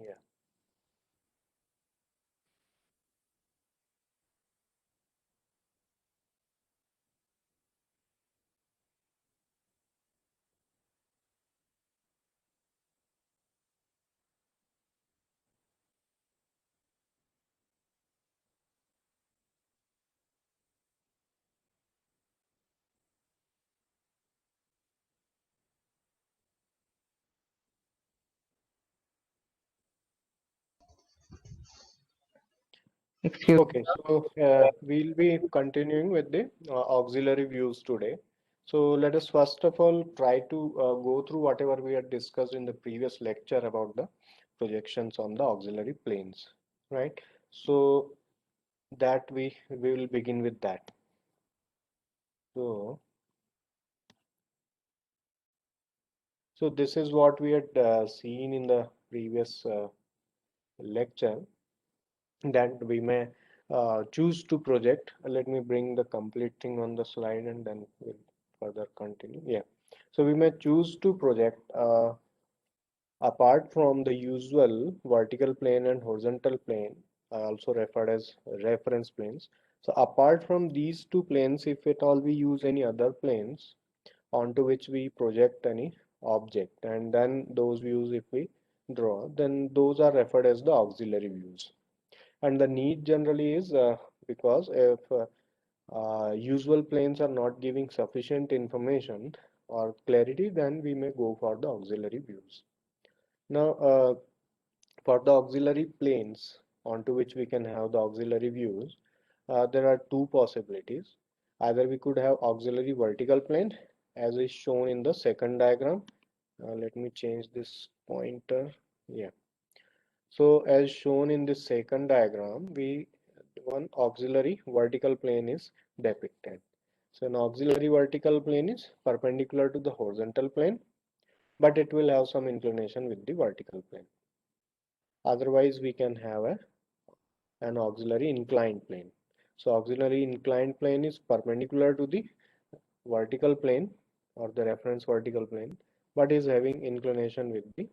Yeah. Excuse me. Okay, so we'll be continuing with the auxiliary views today. So let us first of all try to go through whatever we had discussed in the previous lecture about the projections on the auxiliary planes, right? So that we will begin with that. So so this is what we had seen in the previous lecture, that we may choose to project. Let me bring the complete thing on the slide and then we'll further continue. Yeah. So we may choose to project apart from the usual vertical plane and horizontal plane, also referred as reference planes. So apart from these two planes, if at all we use any other planes onto which we project any object, and then those views if we draw, then those are referred as the auxiliary views. And the need generally is because if usual planes are not giving sufficient information or clarity, then we may go for the auxiliary views. Now, for the auxiliary planes onto which we can have the auxiliary views, there are two possibilities. Either we could have auxiliary vertical plane as is shown in the second diagram. Let me change this pointer. Yeah. So as shown in the second diagram, one auxiliary vertical plane is depicted. So an auxiliary vertical plane is perpendicular to the horizontal plane, but it will have some inclination with the vertical plane. Otherwise, we can have an auxiliary inclined plane. So auxiliary inclined plane is perpendicular to the vertical plane or the reference vertical plane, but is having inclination with the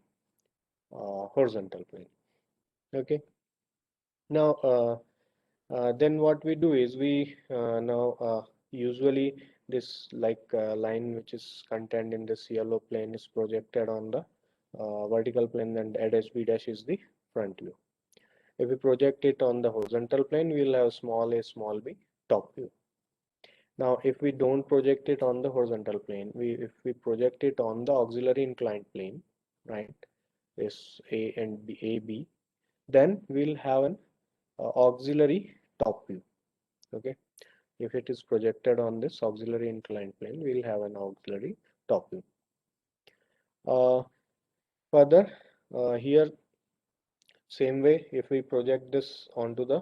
horizontal plane. Okay. Now, then what we do is we now usually this line which is contained in this yellow plane is projected on the vertical plane, and a dash b dash is the front view. If we project it on the horizontal plane, we will have small a small b top view. Now if we don't project it on the horizontal plane, if we project it on the auxiliary inclined plane, right, is a and b, a b, then we'll have an auxiliary top view. Okay, if it is projected on this auxiliary inclined plane, we'll have an auxiliary top view. Further, here same way, if we project this onto the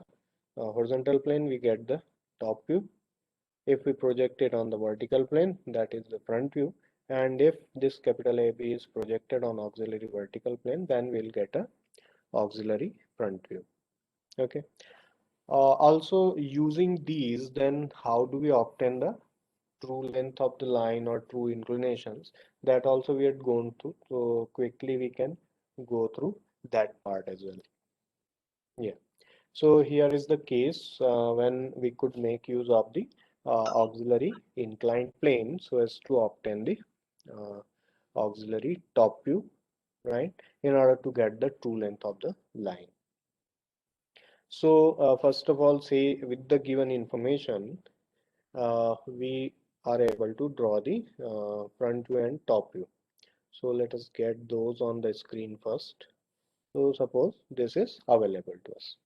horizontal plane, we get the top view. If we project it on the vertical plane, that is the front view. And if this capital AB is projected on auxiliary vertical plane, then we'll get a auxiliary front view. Okay. Also using these, then how do we obtain the true length of the line or true inclinations? That also we had gone through, so quickly we can go through that part as well. Yeah. So here is the case when we could make use of the auxiliary inclined plane so as to obtain the uh, auxiliary top view, right, in order to get the true length of the line. So first of all, say with the given information, we are able to draw the front view and top view. So let us get those on the screen first. So suppose this is available to us.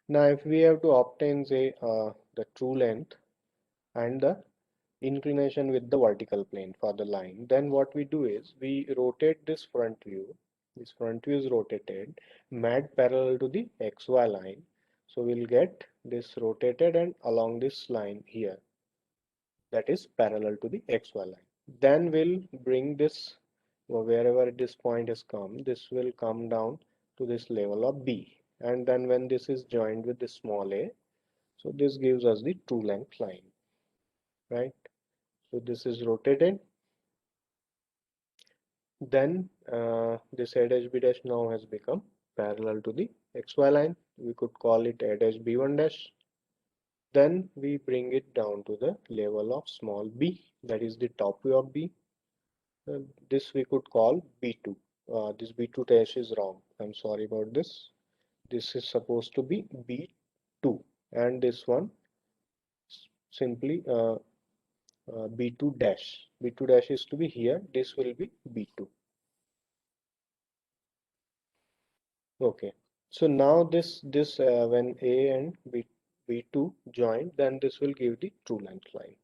Now if we have to obtain say the true length and the inclination with the vertical plane for the line, then what we do is we rotate this front view. This front view is rotated mad parallel to the XY line. So we'll get this rotated and along this line here, that is parallel to the XY line. Then we'll bring this wherever this point has come, this will come down to this level of B. And then when this is joined with the small a, so this gives us the true length line, right? So this is rotated. Then this a dash b dash now has become parallel to the XY line. We could call it A dash B1 dash. Then we bring it down to the level of small b, that is the top view of b. This we could call B2. This B2 dash is wrong. I'm sorry about this. This is supposed to be B2, and this one simply B2 dash. B2 dash is to be here. This will be B2. Okay. So now this when A and B2 join, then this will give the true length line.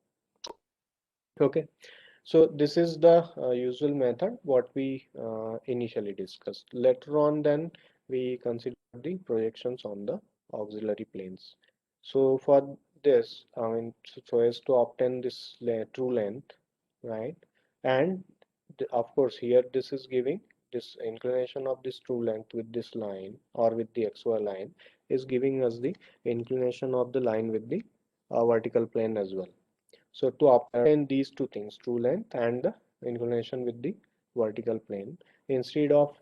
Okay. So this is the usual method what we initially discussed. Later on, then we consider the projections on the auxiliary planes. So for this, I mean, so as to obtain this true length, right? And of course, here this is giving this inclination of this true length with this line or with the XY line is giving us the inclination of the line with the vertical plane as well. So to obtain these two things, true length and the inclination with the vertical plane, instead of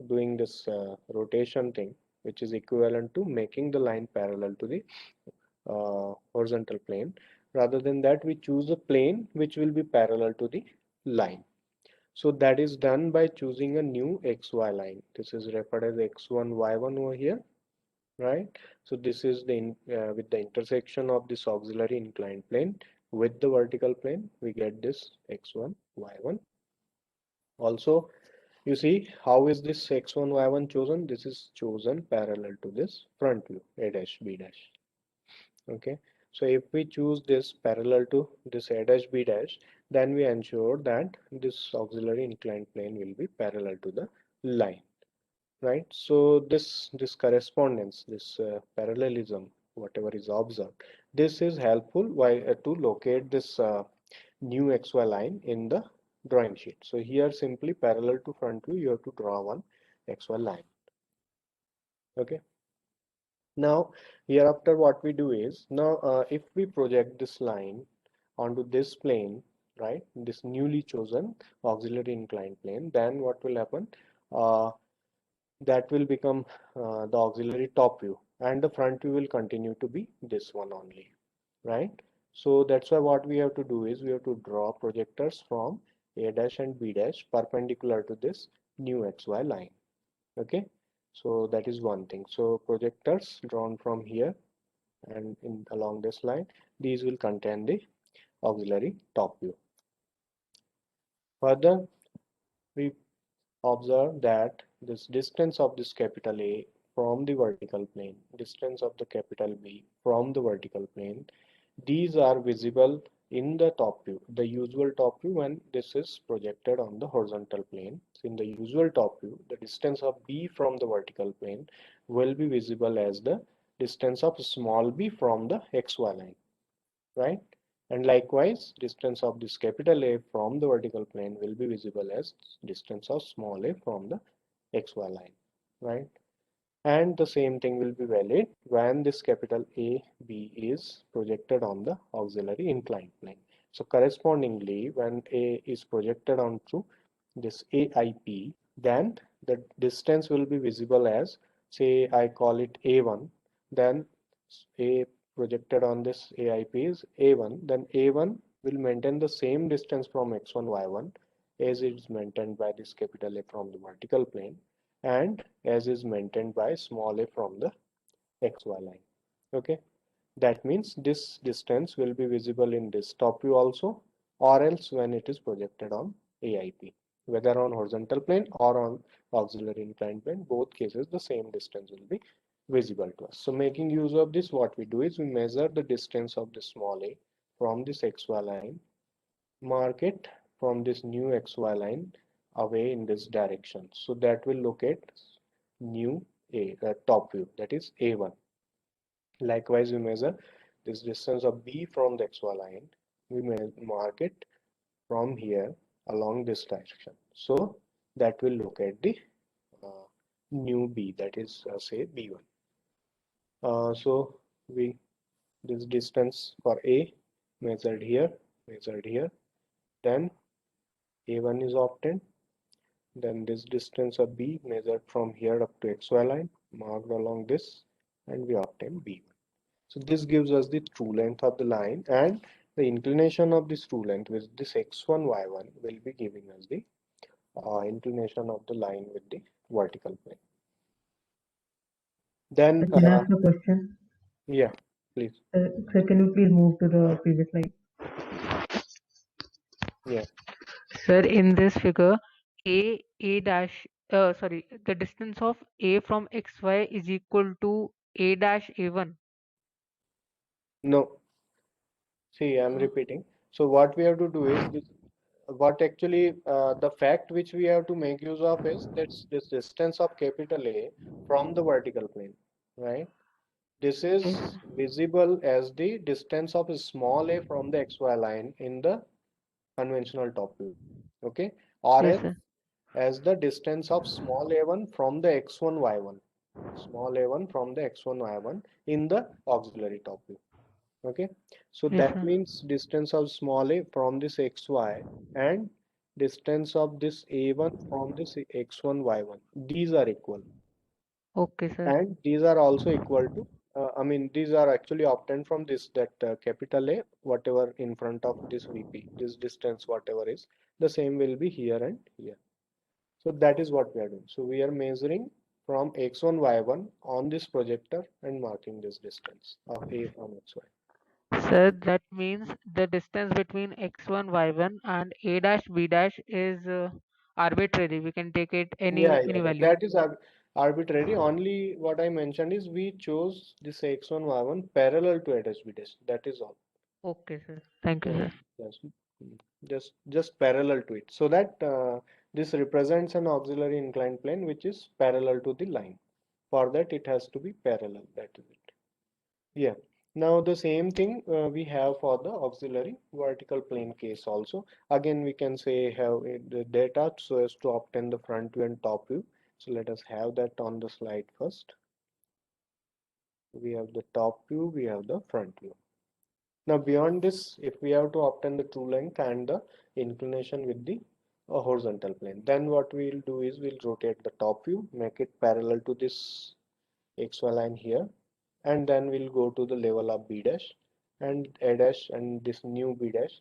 doing this rotation thing, which is equivalent to making the line parallel to the horizontal plane, rather than that we choose a plane which will be parallel to the line. So that is done by choosing a new XY line. This is referred as X1, Y1 over here, right? So this is the with the intersection of this auxiliary inclined plane with the vertical plane, we get this x1 y1. Also, you see how is this x1 y1 chosen? This is chosen parallel to this front view a dash b dash. Okay, so if we choose this parallel to this a dash b dash, then we ensure that this auxiliary inclined plane will be parallel to the line, right? So this correspondence, this parallelism, whatever is observed, this is helpful while to locate this new xy line in the drawing sheet. So here simply parallel to front view you have to draw one xy line. Okay, now hereafter what we do is, now if we project this line onto this plane, right, this newly chosen auxiliary inclined plane, then what will happen? That will become the auxiliary top view, and the front view will continue to be this one only, right? So that's why what we have to do is we have to draw projectors from a dash and b dash perpendicular to this new xy line. Okay, so that is one thing. So projectors drawn from here and in along this line, these will contain the auxiliary top view. Further, we observe that this distance of this capital A from the vertical plane, distance of the capital B from the vertical plane, these are visible in the top view, the usual top view when this is projected on the horizontal plane. So in the usual top view, the distance of B from the vertical plane will be visible as the distance of small b from the xy line, right? And likewise, distance of this capital A from the vertical plane will be visible as distance of small a from the xy line, right? And the same thing will be valid when this capital A, B is projected on the auxiliary inclined plane. So correspondingly, when A is projected onto this AIP, then the distance will be visible as, say, I call it A1, then A projected on this AIP is A1, then A1 will maintain the same distance from X1, Y1 as is maintained by this capital A from the vertical plane and as is maintained by small a from the xy line. Okay, that means this distance will be visible in this top view also, or else when it is projected on AIP, whether on horizontal plane or on auxiliary inclined plane, both cases the same distance will be visible to us. So making use of this, what we do is we measure the distance of the small a from this xy line, mark it from this new xy line away in this direction. So that will locate new A, top view, that is A1. Likewise, we measure this distance of B from the xy line. We may mark it from here along this direction. So that will locate the uh, new B, that is say B1. So we this distance for A measured here, then A1 is obtained. Then this distance of B measured from here up to XY line, marked along this, and we obtain B1. So this gives us the true length of the line, and the inclination of this true length with this x1, y1 will be giving us the inclination of the line with the vertical plane. Then, Can I ask a question? yeah, please. Sir, can you please move to the previous slide? Yeah. Sir, in this figure, A dash, the distance of A from XY is equal to A dash A1. No, see, I'm repeating. So what we have to do is this, what actually the fact which we have to make use of is that's this distance of capital A from the vertical plane, right? This Yes, is visible as the distance of small a from the xy line in the conventional top view, okay? Or yes, else sir. as the distance of small a1 from the x1 y1, small a1 from the x1 y1 in the auxiliary top view, okay? So Yes, that sir. means distance of small a from this xy and distance of this a1 from this x1 y1, these are equal, Okay, sir. and these are also equal to I mean these are actually obtained from this that capital A whatever in front of this VP, this distance whatever is the same will be here and here. So that is what we are doing. So we are measuring from x1 y1 on this projector and marking this distance of A from xy. Sir, that means the distance between x1, y1 and A dash, B dash is arbitrary. We can take it Yeah, any yeah, value. that is arbitrary. Only what I mentioned is we chose this x1 y1 parallel to A dash B dash. That is all. Okay, sir. Thank you, Yeah, sir. yes, just parallel to it, so that this represents an auxiliary inclined plane which is parallel to the line. For that, it has to be parallel. That is it. Yeah. Now the same thing we have for the auxiliary vertical plane case also. Again, we can say have the data so as to obtain the front view and top view. So let us have that on the slide first. We have the top view, we have the front view. Now beyond this, if we have to obtain the true length and the inclination with the horizontal plane, then what we'll do is we'll rotate the top view, make it parallel to this XY line here, and then we'll go to the level of B dash and A dash and this new B dash.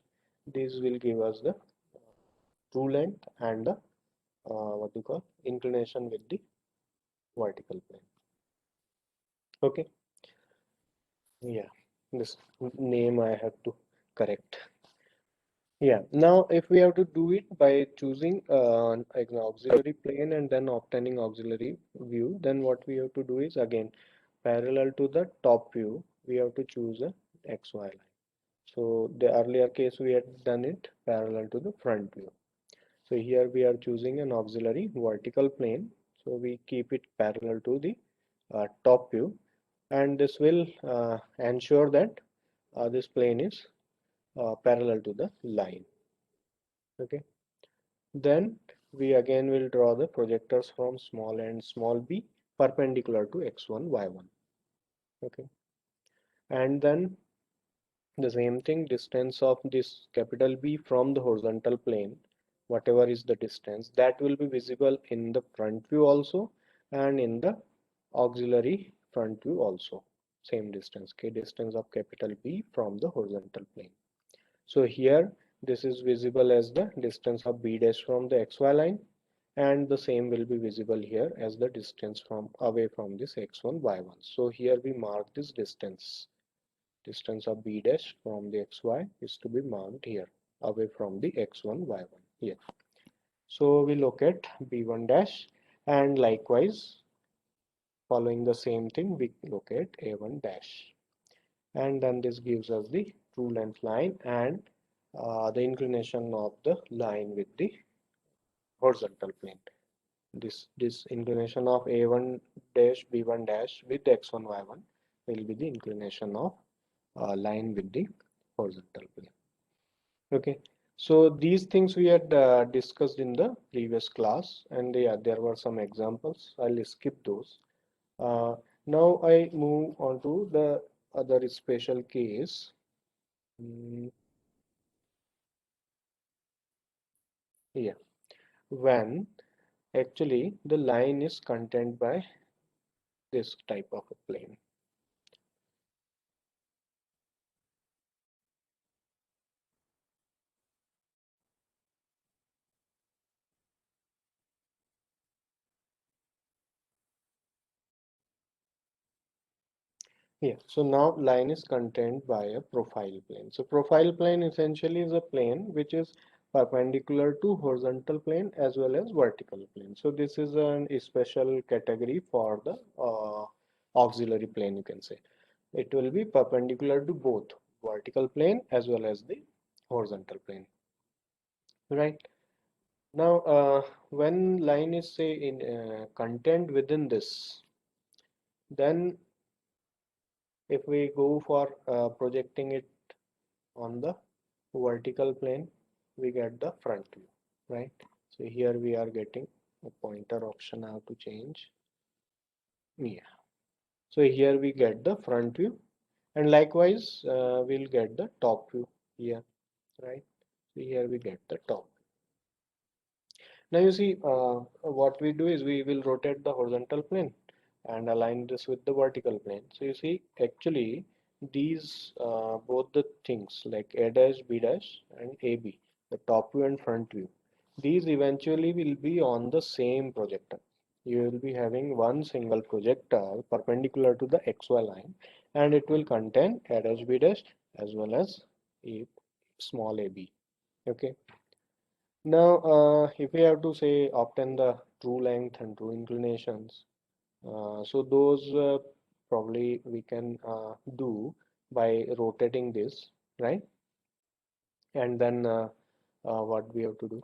This will give us the true length and the what you call inclination with the vertical plane. Okay, yeah, this name I have to correct. Yeah, now if we have to do it by choosing an auxiliary plane and then obtaining auxiliary view, then what we have to do is again parallel to the top view, we have to choose a XY line. So the earlier case we had done it parallel to the front view. So here we are choosing an auxiliary vertical plane. So we keep it parallel to the top view, and this will ensure that this plane is parallel to the line. Okay. Then we again will draw the projectors from small and small b perpendicular to x1, y1. Okay. And then the same thing, distance of this capital B from the horizontal plane, whatever is the distance, that will be visible in the front view also and in the auxiliary front view also. Same distance, k distance of capital B from the horizontal plane. So here this is visible as the distance of B dash from the XY line, and the same will be visible here as the distance from away from this x1 y1. So here we mark this distance of B dash from the xy is to be marked here away from the x1 y1 here. So we locate B1 dash, and likewise following the same thing we locate A1 dash, and then this gives us the true length line and the inclination of the line with the horizontal plane. This inclination of A1 dash B1 dash with x1 y1 will be the inclination of line with the horizontal plane. Okay, so these things we had discussed in the previous class, and yeah, there were some examples. I'll skip those. Uh, Now I move on to the other special case. Mm, yeah, when actually the line is contained by this type of a plane. Yeah, so now line is contained by a profile plane. So profile plane essentially is a plane which is perpendicular to horizontal plane as well as vertical plane. So this is a special category for the auxiliary plane, you can say. It will be perpendicular to both vertical plane as well as the horizontal plane, right? Now, when line is say in contained within this, then if we go for projecting it on the vertical plane, we get the front view, right? So here we are getting a pointer option how to change. Yeah. So here we get the front view, and likewise we'll get the top view here, right? So here we get the top. Now you see what we do is we will rotate the horizontal plane and align this with the vertical plane. So you see actually these both the things like A dash, B dash and AB, the top view and front view, these eventually will be on the same projector. You will be having one single projector perpendicular to the XY line, and it will contain A dash, B dash as well as a small AB. Okay. Now, if we have to say obtain the true length and true inclinations, so those probably we can do by rotating this, right? And then what we have to do?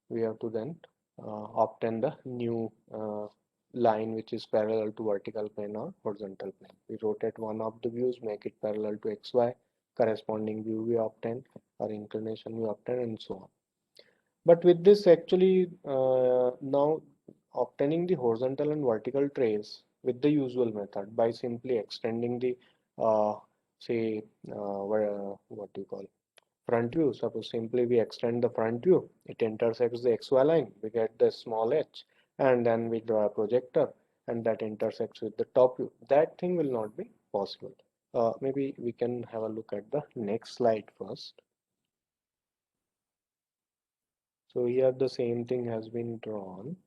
We have to then obtain the new line which is parallel to vertical plane or horizontal plane. We rotate one of the views, make it parallel to XY, corresponding view we obtain, or inclination we obtain, and so on. But with this actually now obtaining the horizontal and vertical trace with the usual method by simply extending the say what do you call front view. Suppose simply we extend the front view, it intersects the XY line, we get the small h, and then we draw a projector and that intersects with the top view. That thing will not be possible. Maybe we can have a look at the next slide first. So here the same thing has been drawn,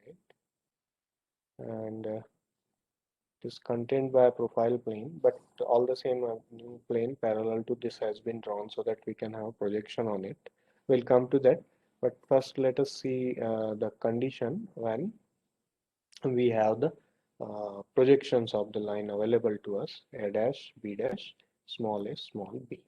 right? And it is contained by a profile plane, but all the same a new plane parallel to this has been drawn so that we can have projection on it. We'll come to that, but first let us see the condition when we have the projections of the line available to us, A dash, B dash, small a, small b.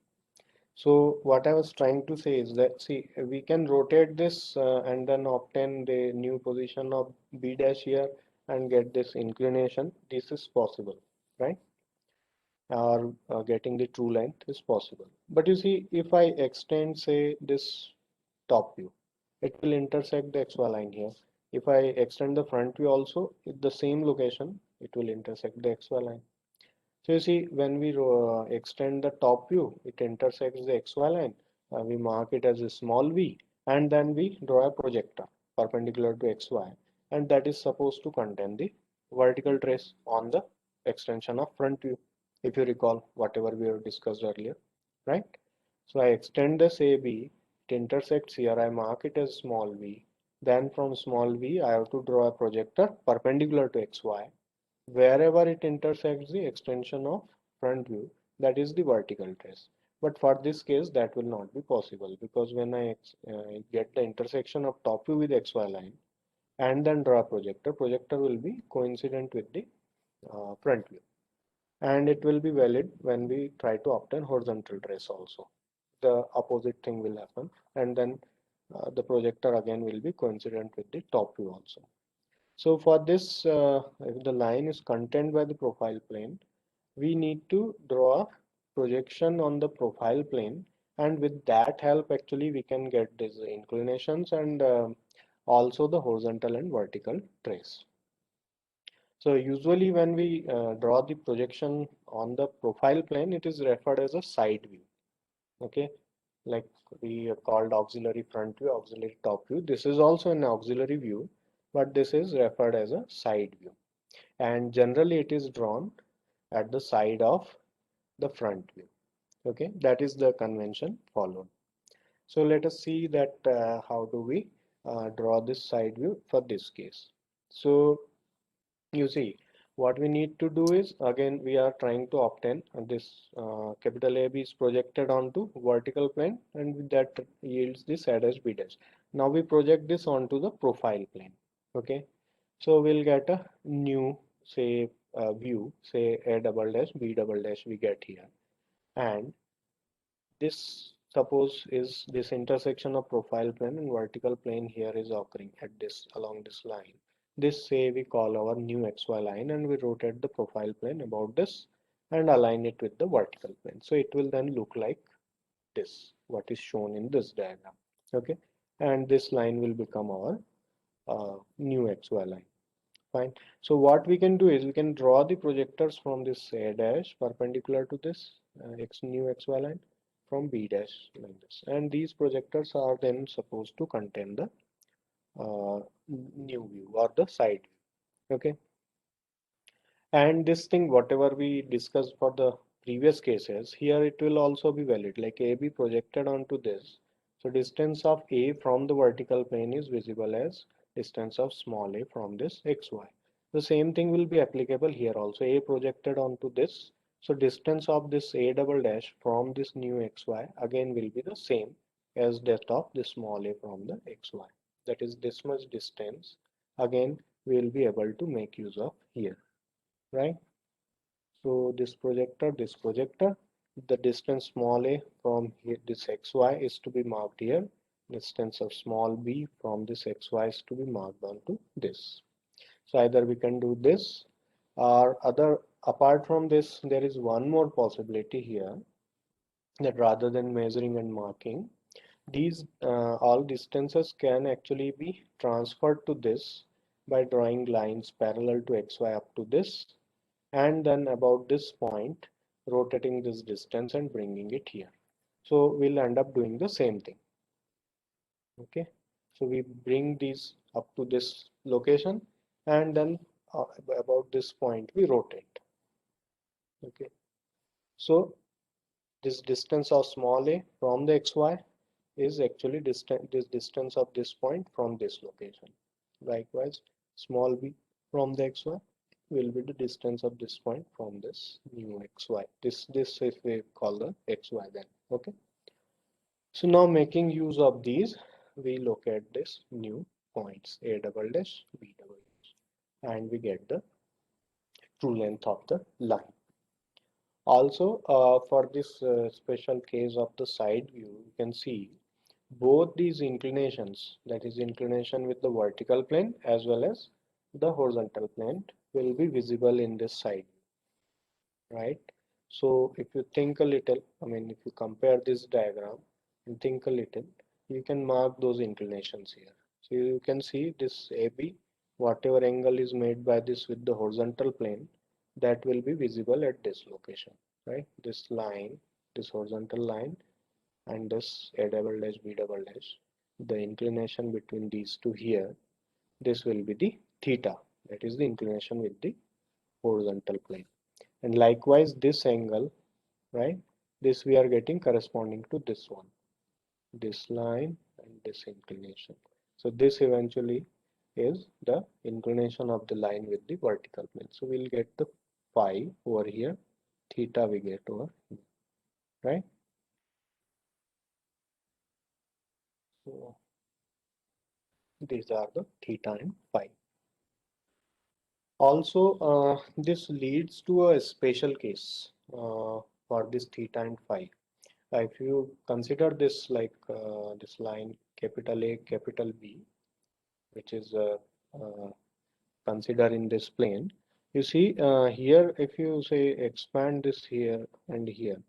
So what I was trying to say is that, see, we can rotate this and then obtain the new position of B dash here and get this inclination. This is possible, right? Or getting the true length is possible. But you see, if I extend, say, this top view, it will intersect the XY line here. If I extend the front view also, at the same location, it will intersect the XY line. So you see, when we extend the top view, it intersects the XY line. We mark it as a small v, and then we draw a projector perpendicular to XY, and that is supposed to contain the vertical trace on the extension of front view. If you recall whatever we have discussed earlier, right? So I extend this AB, it intersects here, I mark it as small v. Then from small v, I have to draw a projector perpendicular to XY wherever it intersects the extension of front view, that is the vertical trace. But for this case that will not be possible, because when I get the intersection of top view with XY line and then draw a projector will be coincident with the front view, and it will be valid when we try to obtain horizontal trace also. The opposite thing will happen, and then the projector again will be coincident with the top view also. So for this, if the line is contained by the profile plane, we need to draw a projection on the profile plane, and with that help actually we can get these inclinations and also the horizontal and vertical trace. So usually when we draw the projection on the profile plane, it is referred as a side view. Okay, like we called auxiliary front view, auxiliary top view. This is also an auxiliary view, but this is referred as a side view, and generally it is drawn at the side of the front view. Okay, that is the convention followed. So let us see that how do we draw this side view for this case. So you see, what we need to do is, again we are trying to obtain this capital AB is projected onto vertical plane, and with that yields this A dash B dash. Now we project this onto the profile plane. Okay, so we'll get a new, say, view, say A double dash B double dash we get here, and this suppose is this intersection of profile plane and vertical plane here is occurring at this along this line. This, say, we call our new XY line, and we rotate the profile plane about this and align it with the vertical plane. So it will then look like this, what is shown in this diagram. Okay, and this line will become our new XY line. Fine. So what we can do is we can draw the projectors from this A dash perpendicular to this x new XY line from B dash like this. And these projectors are then supposed to contain the new view or the side view. Okay. And this thing, whatever we discussed for the previous cases, here it will also be valid, like AB projected onto this. So distance of A from the vertical plane is visible as distance of small a from this XY. The same thing will be applicable here also. A projected onto this. So distance of this A double dash from this new XY again will be the same as that of the small a from the XY. That is this much distance. Again, we will be able to make use of here, right? So this projector, the distance small a from here, this xy is to be marked here. Distance of small b from this xy is to be marked onto this. So either we can do this, or other, apart from this, there is one more possibility here, that rather than measuring and marking, these all distances can actually be transferred to this by drawing lines parallel to xy up to this, and then about this point rotating this distance and bringing it here. So we'll end up doing the same thing. Okay, so we bring these up to this location, and then about this point we rotate. Okay, so this distance of small a from the xy is actually this distance of this point from this location. Likewise, small b from the xy will be the distance of this point from this new xy. This if we call the xy then. Okay. So now making use of these, we locate this new points A double dash B double dash, and we get the true length of the line. Also, for this special case of the side view, you can see both these inclinations, that is inclination with the vertical plane as well as the horizontal plane, will be visible in this side, right? So if you think a little, I mean, if you compare this diagram and think a little, you can mark those inclinations here. So you can see this AB, whatever angle is made by this with the horizontal plane, that will be visible at this location, right? This line, this horizontal line, and this A double dash B double dash, the inclination between these two here, this will be the theta, that is the inclination with the horizontal plane. And likewise this angle, right, this we are getting corresponding to this one, this line and this inclination. So this eventually is the inclination of the line with the vertical plane. So we'll get the phi over here, theta we get over here, right? So these are the theta and phi. Also, this leads to a special case for this theta and phi. If you consider this like this line capital A, capital B, which is considered in this plane, you see here, if you say expand this here and here,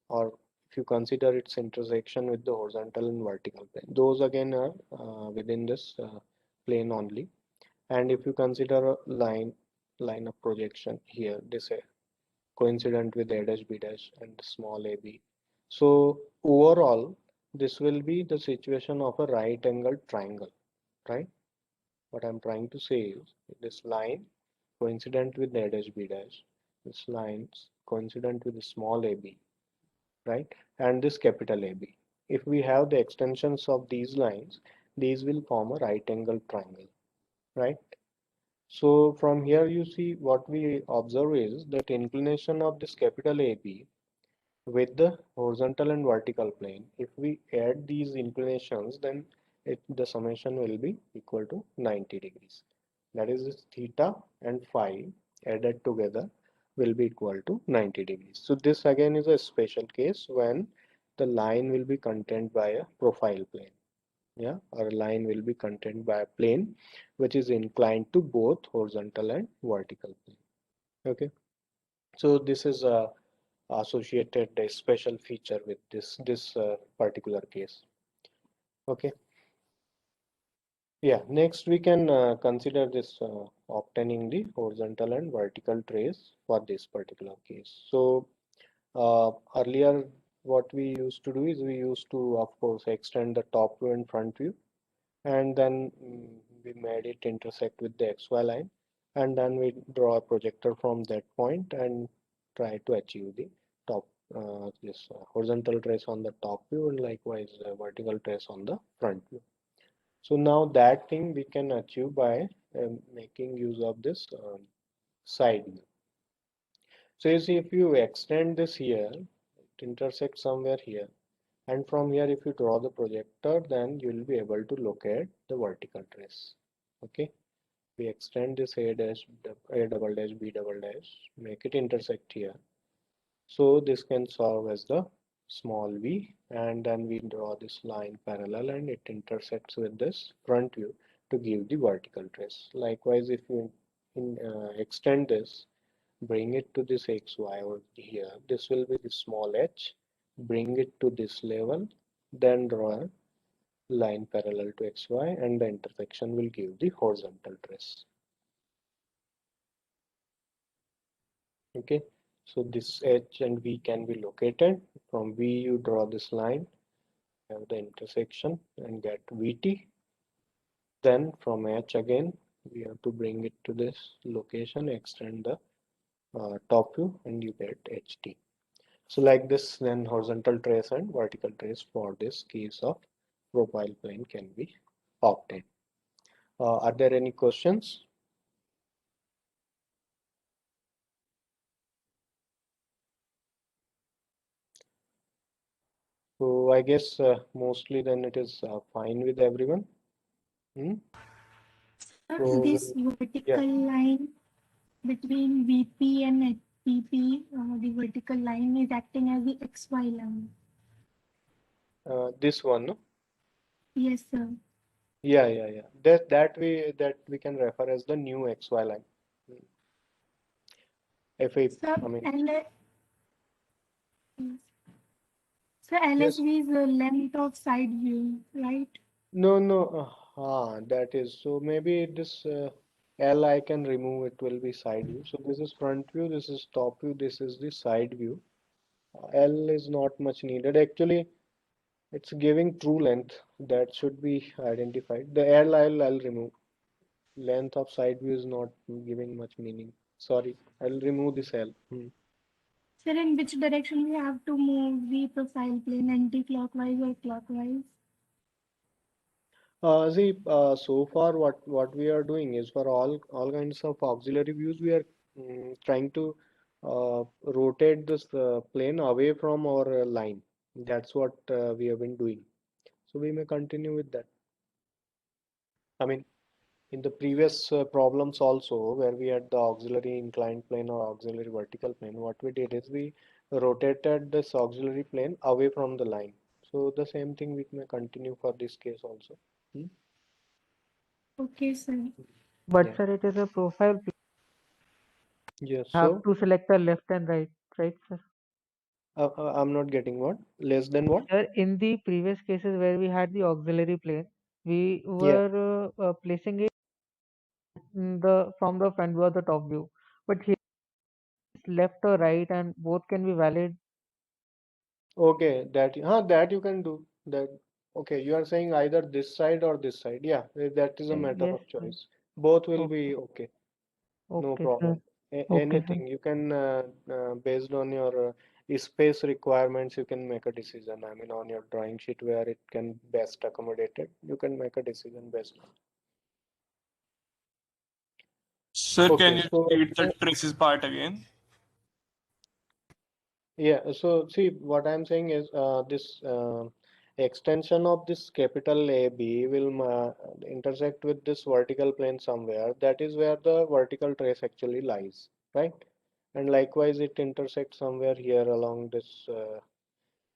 or if you consider its intersection with the horizontal and vertical plane, those again are within this plane only. And if you consider a line of projection here, this coincident with A dash B dash and small ab. So overall, this will be the situation of a right angled triangle, right? What I'm trying to say is this line coincident with A dash B dash, this line's coincident with the small AB, right? And this capital AB. If we have the extensions of these lines, these will form a right angle triangle, right? So from here you see what we observe is that inclination of this capital AB with the horizontal and vertical plane. If we add these inclinations, then the summation will be equal to 90 degrees. That is, this theta and phi added together will be equal to 90 degrees. So this again is a special case when the line will be contained by a profile plane. Yeah, or a line will be contained by a plane which is inclined to both horizontal and vertical plane. Okay, so this is a associated a special feature with this particular case. Okay, yeah, next we can consider this obtaining the horizontal and vertical trace for this particular case. So earlier what we used to do is we used to of course extend the top view and front view, and then we made it intersect with the XY line, and then we draw a projector from that point and try to achieve the top this horizontal trace on the top view, and likewise vertical trace on the front view. So now that thing we can achieve by making use of this side view. So you see, if you extend this here, it intersects somewhere here, and from here if you draw the projector, then you will be able to locate the vertical trace. Okay, we extend this A dash, A double dash, B double dash, make it intersect here. So this can serve as the small v, and then we draw this line parallel and it intersects with this front view to give the vertical trace. Likewise, if you extend this, bring it to this xy over here, this will be the small h, bring it to this level, then draw a line parallel to xy, and the intersection will give the horizontal trace. Okay, so this h and v can be located. From v you draw this line, have the intersection and get vt. Then from h again we have to bring it to this location, extend the top view, and you get ht. So like this, then horizontal trace and vertical trace for this case of profile plane can be obtained. Are there any questions? So I guess mostly then it is fine with everyone. Hmm? So This yeah, vertical line between VP and PP, the vertical line is acting as the XY line. this one, no? Yes, sir. Yeah. That we can refer as the new XY line. Hmm. If So, I mean, yes. So yes, LSV is the length of side view, right? no, that is so maybe this L I can remove, it will be side view. So this is front view, this is top view, this is the side view. L is not much needed. Actually, it's giving true length that should be identified. The I'll remove. Length of side view is not giving much meaning. Sorry, I'll remove this L. Hmm. Sir, in which direction we have to move the profile plane, anti-clockwise or clockwise? So far what we are doing is for all kinds of auxiliary views, we are trying to rotate this plane away from our line. That's what we have been doing. So we may continue with that. I mean, in the previous problems also, where we had the auxiliary inclined plane or auxiliary vertical plane, what we did is we rotated this auxiliary plane away from the line. So the same thing we may continue for this case also. Hmm? Okay, sir. But Yeah. sir, it is a profile plane. Yes. You have So to select the left and right, sir. I'm not getting what? Less than what? Sir, in the previous cases where we had the auxiliary plane, we Yeah. were placing it in the from the front view or the top view. But here it's left or right, and both can be valid. Okay. That you can do that. Okay, you are saying either this side or this side. Yeah, that is a matter Yes, of sir. choice. Both will be Okay. okay. No Okay, sir. problem. Okay, sir. Anything you can, based on your space requirements, you can make a decision. I mean, on your drawing sheet where it can best accommodate it, you can make a decision based on. Sir, can Okay, you so repeat the traces part again? yeah, so see what I'm saying is this extension of this capital AB will intersect with this vertical plane somewhere. That is where the vertical trace actually lies, right? And likewise, it intersects somewhere here along this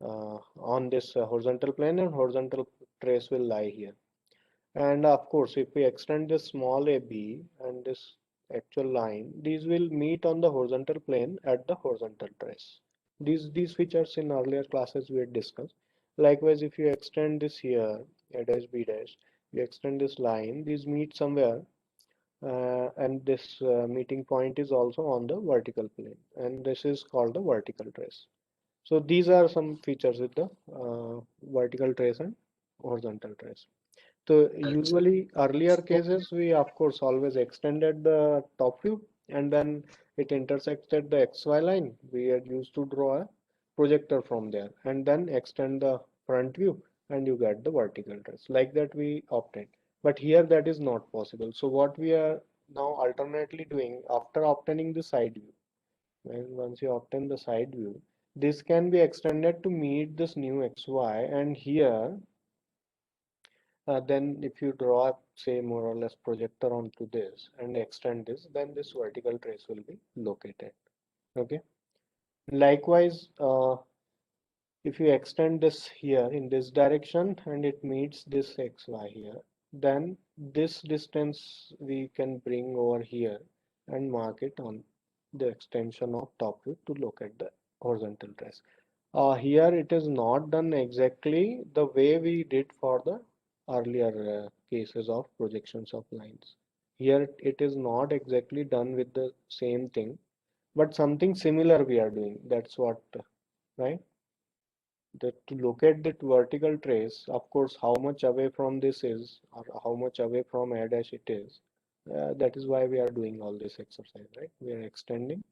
on this horizontal plane, and horizontal trace will lie here. And of course, if we extend this small AB and this actual line, these will meet on the horizontal plane at the horizontal trace. These features in earlier classes we had discussed. Likewise, if you extend this here, A dash B dash, you extend this line, these meet somewhere, and this meeting point is also on the vertical plane, and this is called the vertical trace. So these are some features with the vertical trace and horizontal trace. So usually earlier cases, we of course always extended the top view and then it intersected the XY line. We had used to draw a projector from there and then extend the front view and you get the vertical trace. Like that we obtained. But here that is not possible. So what we are now alternately doing after obtaining the side view, and once you obtain the side view, this can be extended to meet this new XY, and here then if you draw, say, more or less projector onto this and extend this, then this vertical trace will be located. Okay. Likewise, if you extend this here in this direction and it meets this XY here, then this distance we can bring over here and mark it on the extension of top view to locate the horizontal trace. Here it is not done exactly the way we did for the earlier cases of projections of lines. Here it is not exactly done with the same thing, but something similar we are doing. That's what, right? That to locate that vertical trace, of course, how much away from this is, or how much away from A dash it is. That is why we are doing all this exercise, right? We are extending,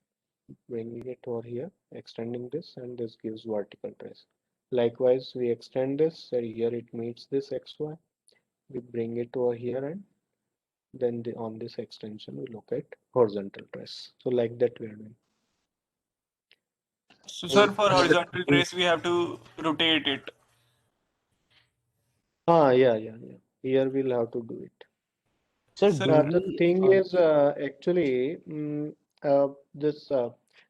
bringing it over here, extending this, and this gives vertical trace. Likewise, we extend this, so here it meets this XY, we bring it over here, and then on this extension we locate horizontal trace. So like that we are doing. So, sir, So for horizontal trace, we have to rotate it. yeah. Here we'll have to do it. Sir, Sir, do The we thing is, actually, this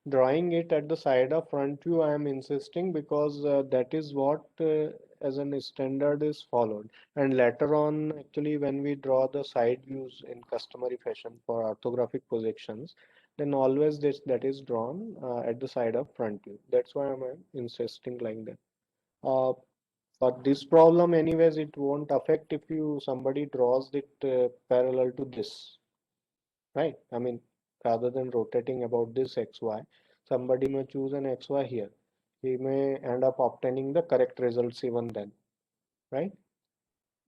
drawing it at the side of front view, I am insisting because that is what, as an standard, is followed. And later on, actually, when we draw the side views in customary fashion for orthographic projections, then always this that is drawn at the side of front view. That's why I'm insisting like that. Uh, for this problem, anyways, it won't affect if you somebody draws it parallel to this, right? I mean, rather than rotating about this XY, somebody may choose an XY here. He may end up obtaining the correct results even then, right?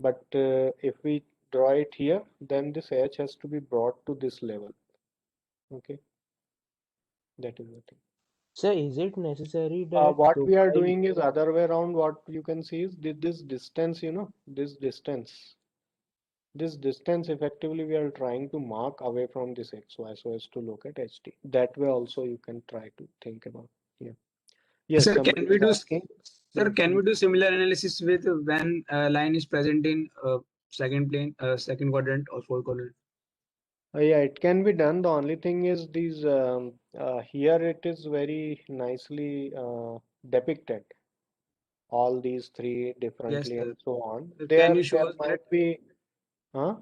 But if we draw it here, then this H has to be brought to this level. Okay, that is the thing. Sir, is it necessary that What we are profile? doing is other way around. What you can see is this distance, this distance. This distance effectively we are trying to mark away from this XY so as to locate HT. That way also you can try to think about. Yeah. Yes, Sir, somebody was asking. can we do similar analysis with when a line is present in second plane, second quadrant or fourth quadrant? Yeah, it can be done. The only thing is these here it is very nicely depicted. All these three Yes, differently and sir. so on. Can There you show there us that? might be, huh?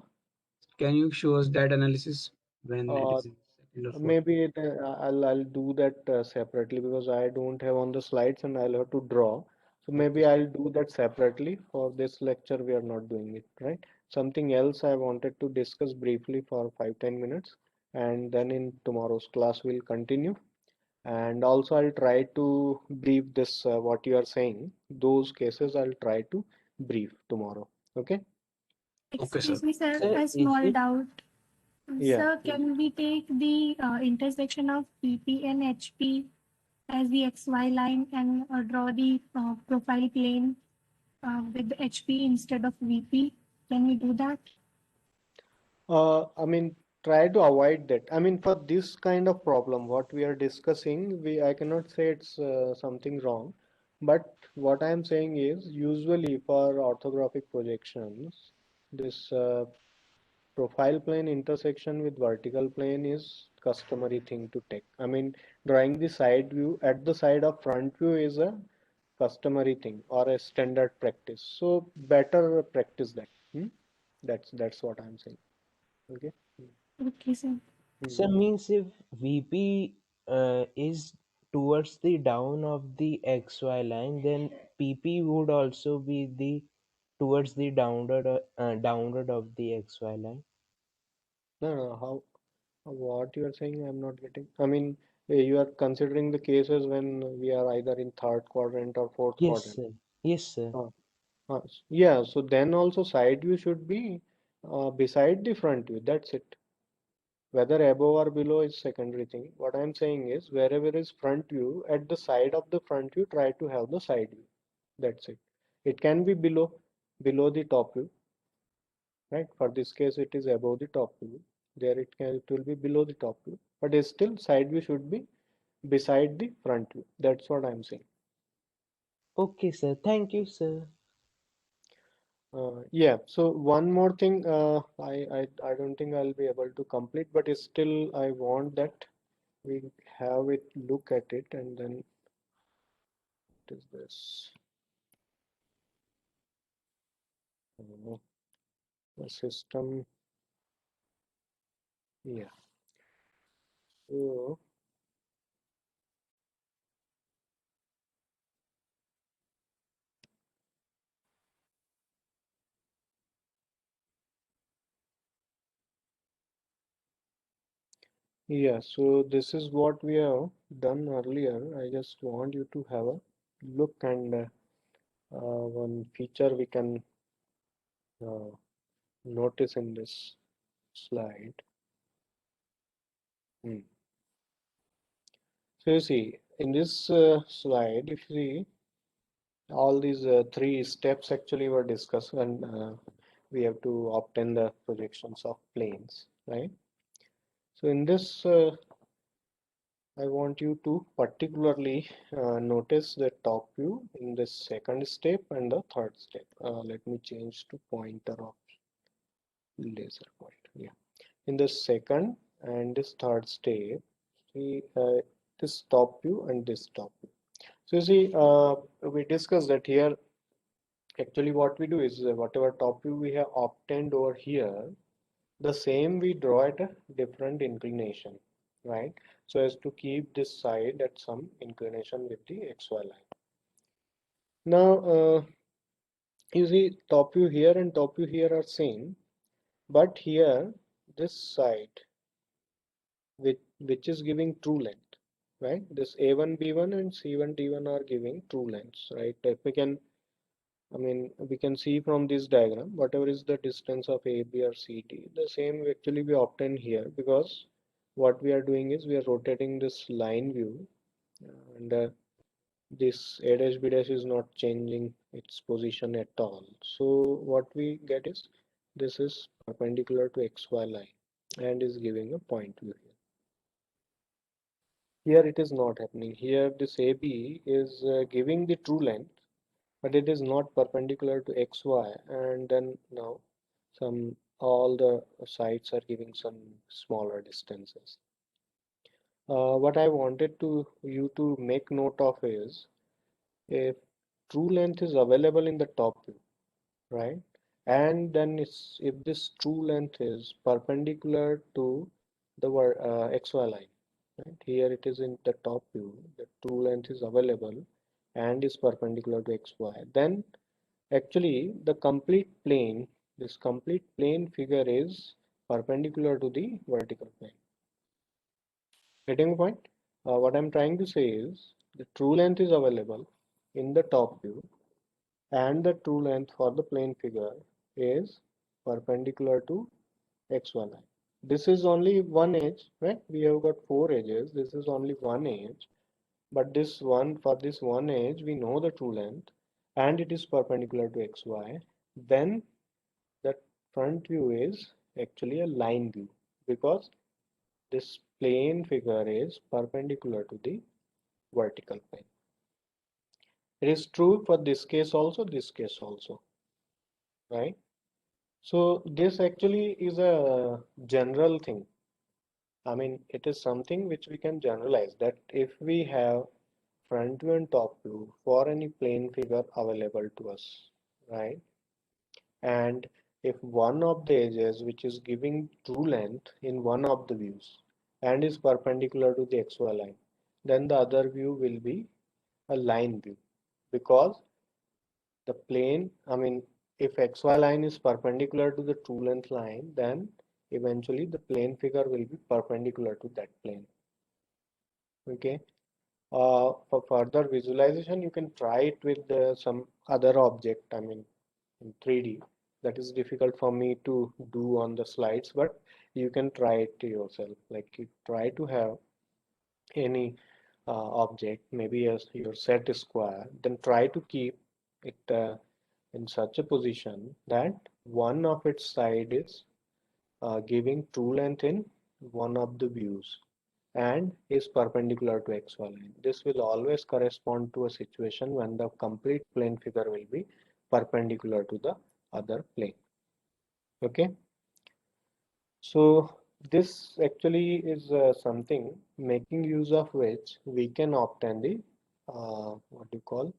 Can you show us that analysis when it Uh, is in second or fourth? Maybe I'll do that separately because I don't have on the slides and I'll have to draw. So Okay, maybe sir. I'll do that separately. For this lecture, we are not doing it, right? Something else I wanted to discuss briefly for 5-10 minutes, and then in tomorrow's class we'll continue. And also I'll try to brief this what you are saying. Those cases I'll try to brief tomorrow. Okay? Okay, sir. Excuse me, sir, Sir, a is small it doubt. Yeah. Sir, can we take the intersection of PP and HP as the XY line and draw the profile plane with the HP instead of VP? Can we do that? I mean, try to avoid that. I mean, for this kind of problem, what we are discussing, I cannot say it's something wrong, but what I am saying is usually for orthographic projections, this profile plane intersection with vertical plane is customary thing to take. I mean, drawing the side view at the side of front view is a customary thing or a standard practice. So better practice that. That's what I'm saying. Okay. Okay, sir. sir means if VP is towards the down of the XY line, then PP would also be the towards the downward of the XY line. No, how what you are saying, I'm not getting. I mean, you are considering the cases when we are either in third quadrant or fourth Yes, quadrant. sir. Yes, sir. Yeah, so then also side view should be beside the front view. That's it. Whether above or below is secondary thing. What I'm saying is wherever is front view, at the side of the front view, try to have the side view. That's it. It can be below the top view, right? For this case, it is above the top view. There it will be below the top view, but it's still side view should be beside the front view. That's what I'm saying. Okay, sir. Thank you, sir. Yeah, so one more thing, I don't think I'll be able to complete, but it's still I want that we have it, look at it, and then what is this? The system, yeah. So yeah, so this is what we have done earlier. I just want you to have a look, and one feature we can uh, notice in this slide. Hmm. So you see, in this slide, if you see, all these three steps actually were discussed, and we have to obtain the projections of planes, right? So in this, I want you to particularly notice the top view in the second step and the third step. Let me change to pointer of laser pointer. Yeah, in the second and this third step, see this top view and this top view. So you see, we discussed that here. Actually, what we do is whatever top view we have obtained over here, the same we draw at a different inclination, right? So as to keep this side at some inclination with the XY line. Now, you see top view here and top view here are same, but here this side, which is giving true length, right? This A1, B1 and C1, D1 are giving true lengths, right? If we can, I mean, we can see from this diagram, whatever is the distance of A, B or C, D, the same actually we obtain here, because what we are doing is we are rotating this line view, and this A dash B dash is not changing its position at all. So what we get is this is perpendicular to XY line and is giving a point view here. Here it is not happening. Here this AB is giving the true length, but it is not perpendicular to XY, and then now all the sides are giving some smaller distances. What I wanted you to make note of is if true length is available in the top view, right? And then if this true length is perpendicular to the XY line, right? Here it is in the top view, the true length is available and is perpendicular to XY. Then actually the complete plane, this complete plane figure is perpendicular to the vertical plane. Getting the point? What I'm trying to say is the true length is available in the top view, and the true length for the plane figure is perpendicular to xy line. This is only one edge, right? We have got four edges. This is only one edge, but this one, for this one edge, we know the true length and it is perpendicular to xy. Then the front view is actually a line view because this plane figure is perpendicular to the vertical plane. It is true for this case also, right? So this actually is a general thing. I mean, it is something which we can generalize that if we have front view and top view for any plane figure available to us, right? And if one of the edges which is giving true length in one of the views and is perpendicular to the xy line, then the other view will be a line view because the plane, I mean, if xy line is perpendicular to the true length line, then eventually the plane figure will be perpendicular to that plane. Okay. For further visualization, you can try it with some other object, I mean, in 3D. That is difficult for me to do on the slides, but you can try it yourself. Like you try to have any object, maybe as your set square, then try to keep it in such a position that one of its side is giving true length in one of the views and is perpendicular to xy line. This will always correspond to a situation when the complete plane figure will be perpendicular to the other plane. Okay, so this actually is something making use of which we can obtain the what do you call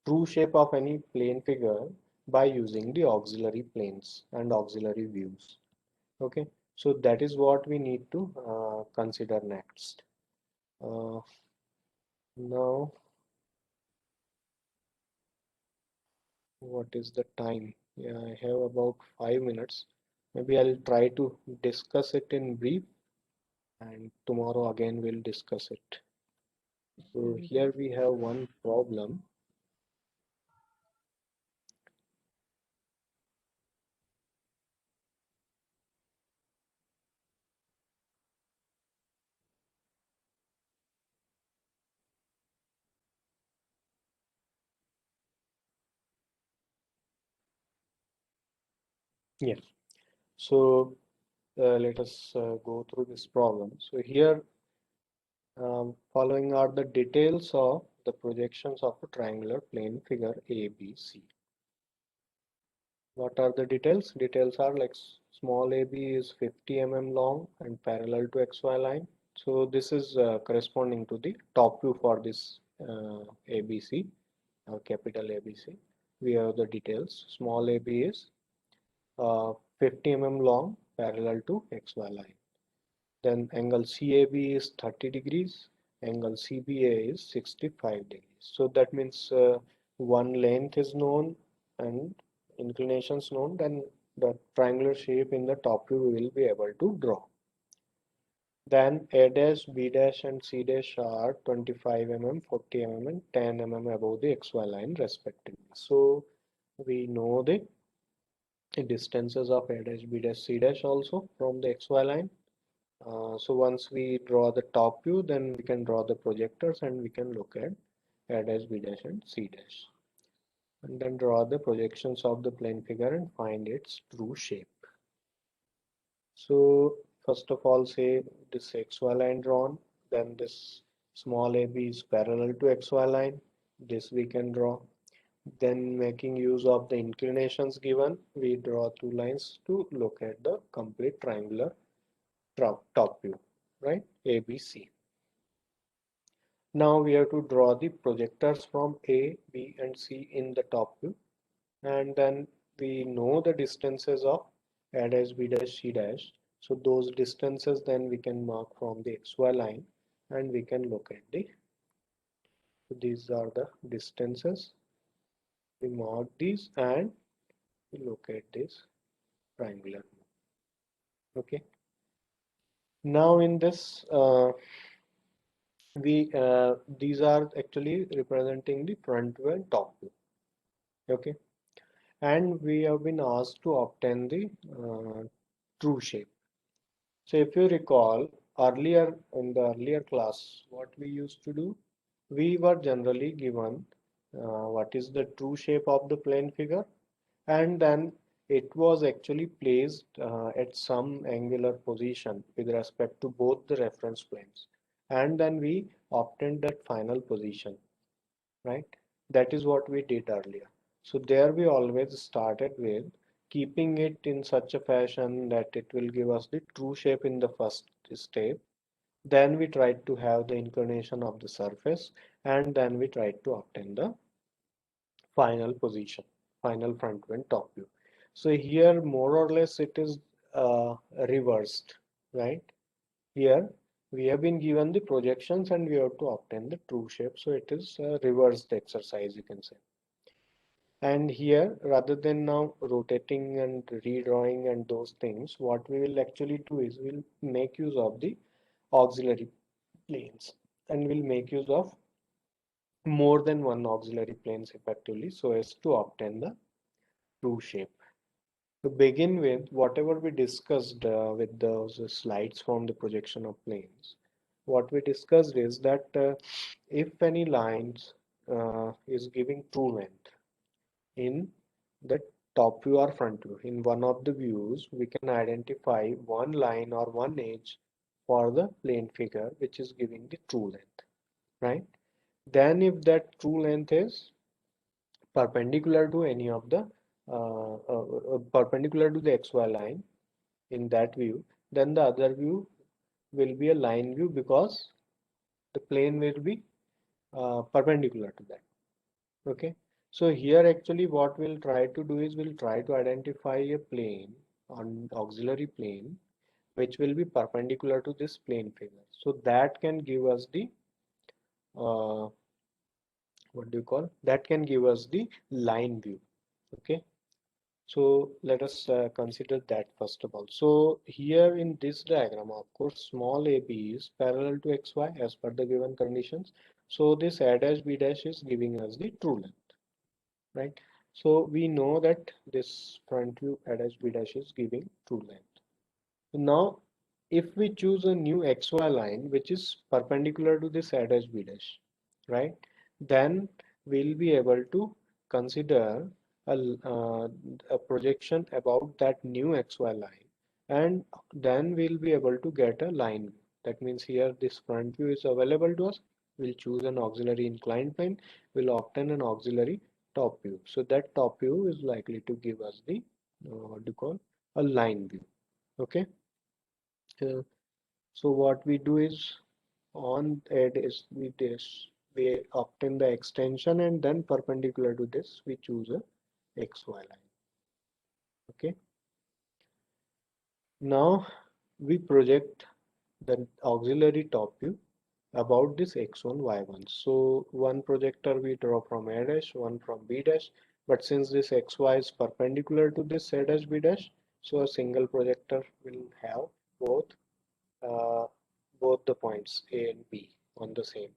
true shape of any plane figure by using the auxiliary planes and auxiliary views. Okay, so that is what we need to consider next. Now, what is the time? Yeah, I have about 5 minutes. Maybe I'll try to discuss it in brief, and tomorrow again we'll discuss it. So here we have one problem. Yes. So let us go through this problem. So here, following are the details of the projections of a triangular plane figure ABC. What are the details? Details are like small AB is 50 mm long and parallel to XY line. So this is corresponding to the top view for this ABC, capital ABC. We have the details. Small AB is 50 mm long, parallel to XY line. Then angle CAB is 30 degrees, angle CBA is 65 degrees. So that means one length is known and inclinations known, then the triangular shape in the top view we will be able to draw. Then A dash, B dash and C dash are 25 mm, 40 mm and 10 mm above the XY line respectively. So we know the distances of A dash, B dash, C dash also from the XY line. So once we draw the top view, then we can draw the projectors and we can look at A dash, B dash and C dash. And then draw the projections of the plane figure and find its true shape. So first of all, say this XY line drawn, then this small AB is parallel to XY line. This we can draw. Then making use of the inclinations given, we draw two lines to look at the complete triangular top view, right? ABC. Now we have to draw the projectors from A, B and C in the top view, and then we know the distances of A dash, B dash, C dash. So those distances then we can mark from the XY line and we can look at the, so these are the distances. We mark these and we look at this triangular. Okay. Now in this these are actually representing the front view and top view. Okay, and we have been asked to obtain the true shape. So if you recall earlier in the earlier class, what we used to do, we were generally given what is the true shape of the plane figure, and then it was actually placed at some angular position with respect to both the reference planes, and then we obtained that final position, right? That is what we did earlier. So there we always started with keeping it in such a fashion that it will give us the true shape in the first step. Then we tried to have the inclination of the surface, and then we tried to obtain the final position, final front view and top view. So here more or less it is reversed, right? Here we have been given the projections and we have to obtain the true shape. So it is a reversed exercise, you can say. And here, rather than now rotating and redrawing and those things, what we will actually do is we'll make use of the auxiliary planes, and we'll make use of more than one auxiliary planes effectively so as to obtain the true shape. To begin with, whatever we discussed with those slides from the projection of planes, what we discussed is that if any lines is giving true length in the top view or front view, in one of the views, we can identify one line or one edge for the plane figure which is giving the true length, right? Then if that true length is perpendicular to any of the perpendicular to the xy line in that view, then the other view will be a line view because the plane will be perpendicular to that. Okay, so here actually what we'll try to do is we'll try to identify a plane on auxiliary plane which will be perpendicular to this plane figure. So that can give us the what do you call, that can give us the line view. Okay, so let us consider that first of all. So here in this diagram, of course, small ab is parallel to xy as per the given conditions. So this a dash b dash is giving us the true length, right? So we know that this front view a dash b dash is giving true length. Now, if we choose a new xy line which is perpendicular to this a dash b dash, right? Then we'll be able to consider a projection about that new xy line, and then we'll be able to get a line view. That means here this front view is available to us. We'll choose an auxiliary inclined plane. We'll obtain an auxiliary top view. So that top view is likely to give us the what do you call, a line view. Okay. Uh, so what we do is on it is we obtain the extension, and then perpendicular to this we choose a xy line. Okay. Now we project the auxiliary top view about this x1 y1. So one projector we draw from a dash, one from b dash, but since this xy is perpendicular to this a dash b dash, so a single projector will have both uh, both the points A and B on the same.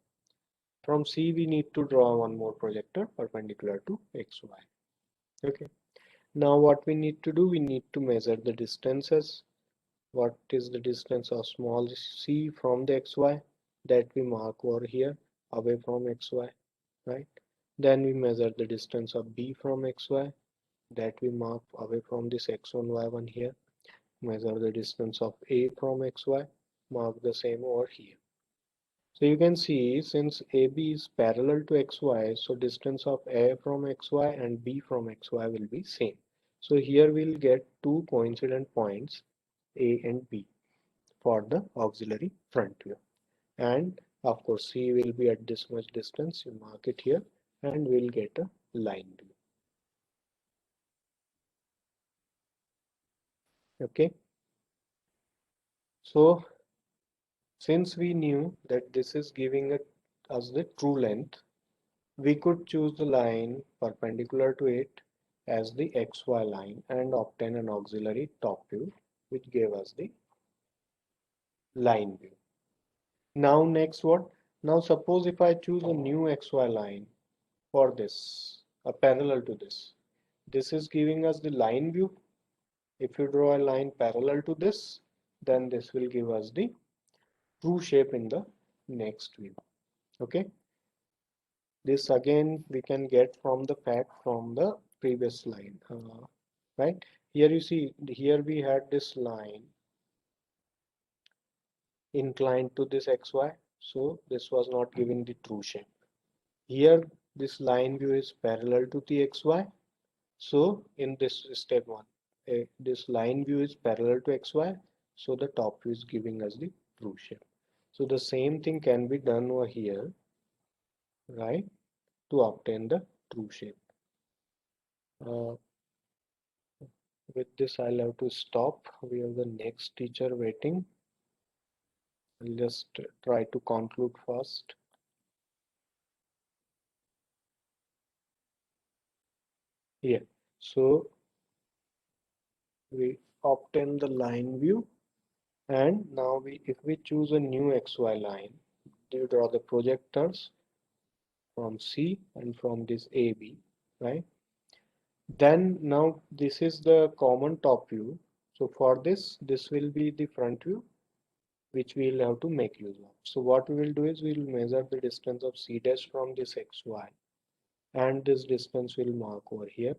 From C we need to draw one more projector perpendicular to xy. Okay. Now what we need to do, we need to measure the distances. What is the distance of small c from the xy? That we mark over here away from xy, right? Then we measure the distance of b from xy, that we mark away from this x1 y1 here. Measure the distance of a from xy, mark the same over here. So you can see since AB is parallel to XY, so distance of A from XY and B from XY will be same. So here we'll get two coincident points A and B for the auxiliary front view. And of course C will be at this much distance, you mark it here, and we'll get a line view. Okay. So since we knew that this is giving us the true length, we could choose the line perpendicular to it as the xy line and obtain an auxiliary top view which gave us the line view. Now next what? Now suppose if I choose a new xy line for this, parallel to this. This is giving us the line view. If you draw a line parallel to this, then this will give us the true shape in the next view. Okay. This again we can get from the fact from the previous line. Right. Here you see, here we had this line inclined to this xy. So this was not giving the true shape. Here this line view is parallel to the xy. So in this step 1, this line view is parallel to xy. So the top view is giving us the true shape. So the same thing can be done over here, right, to obtain the true shape. With this, I'll have to stop. We have the next teacher waiting. I'll just try to conclude first. Yeah, so we obtain the line view, and now if we choose a new xy line, we draw the projectors from C and from this AB, right? Then now this is the common top view. So for this will be the front view, which we will have to make use of. So what we will do is we will measure the distance of C dash from this xy, and this distance will mark over here.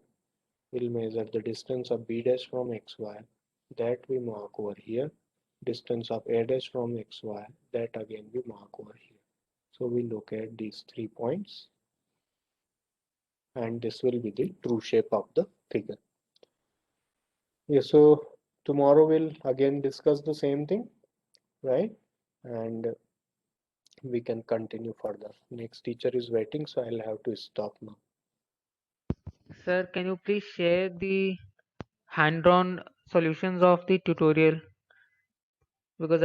We'll measure the distance of B dash from xy, that we mark over here. Distance of A dash from xy, that again we mark over here. So we locate these 3 points, and this will be the true shape of the figure. Yeah, so tomorrow we'll again discuss the same thing, right? And we can continue further. Next teacher is waiting, so I'll have to stop now. Sir, can you please share the hand-drawn solutions of the tutorial? Because